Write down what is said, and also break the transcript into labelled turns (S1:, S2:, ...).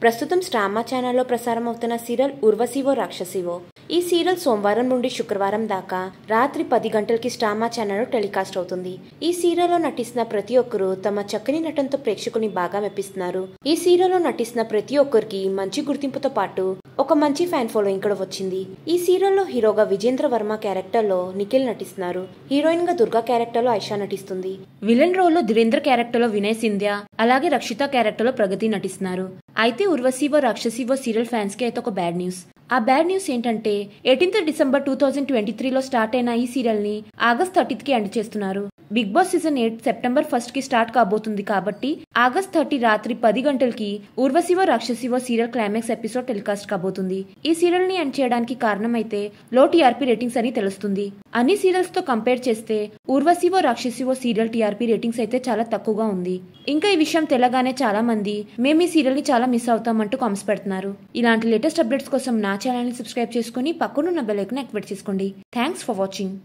S1: ప్రస్తుతం స్టార్ మా ఛానల్లో ప్రసారం అవుతున్న సీరియల్ ఉర్వశివో రాక్షసివో. ఈ సీరియల్ సోమవారం నుండి శుక్రవారం దాకా రాత్రి 10 గంటలకి స్టార్ మా ఛానల్లో టెలికాస్ట్ అవుతుంది. ఈ సీరియల్లో నటిస్తున్న ప్రతి ఒక్కరూ తమ చక్కని నటనతో ప్రేక్షకుని బాగా మెప్పిస్తున్నారు. ఈ సీరియల్లో నటిస్తున్న ప్రతి ఒక్కరికి మంచి గుర్తింపుతో పాటు ఒక మంచి ఫ్యాన్ ఫాలోయింగ్ కూడా వచ్చింది. ఈ సీరియల్లో హీరోగా విజేంద్ర వర్మ క్యారెక్టర్ లో నిఖిల్ నటిస్తున్నారు. హీరోయిన్ గా దుర్గా క్యారెక్టర్ లో ఐషా నటిస్తుంది. విలన్ రోల్ లో ధీరేంద్ర క్యారెక్టర్ లో వినయ్ సింధ్యా, అలాగే రక్షిత క్యారెక్టర్ లో ప్రగతి నటిస్తున్నారు. అయితే ఉర్వశివో రాక్షసివో సీరియల్ ఫ్యాన్స్ కి అయితే ఒక బ్యాడ్ న్యూస్. ఆ బ్యాడ్ న్యూస్ ఏంటంటే 18th డిసెంబర్ 2023లో స్టార్ట్ అయిన ఈ సీరియల్ ని ఆగస్ట్ 30th కి ఎండ్ చేస్తున్నారు. Big boss season 8 September 1st కి స్టార్ట్ కాబోతుంది కాబట్టి ఆగస్ట్ 30 రాత్రి 10 గంటలకి ఉర్వశివో రాక్షసివో సీరియల్ క్లైమాక్స్ ఎపిసోడ్ టెలికాస్ట్ కాబోతుంది. ఈ సీరియల్ ని ఎండ్ చేయడానికి కారణం అయితే లో టీఆర్పీ రేటింగ్స్ అని తెలుస్తుంది. అన్ని సీరియల్స్ తో కంపేర్ చేస్తే ఉర్వశివో రాక్షసివో సీరియల్ టీఆర్పీ రేటింగ్స్ అయితే చాలా తక్కువగా ఉంది. ఇంకా ఈ విషయం తెలగానే చాలా మంది మేము ఈ సీరియల్ ని చాలా మిస్ అవుతామంటూ కామెంట్స్ పెడుతున్నారు. ఇలాంటి లేటెస్ట్ అప్డేట్స్ కోసం నా ఛానల్ ని సబ్స్క్రైబ్ చేసుకుని పక్కనున్న బెల్ ఐకాన్ యాక్టివేట్ చేసుకోండి. Thanks for watching.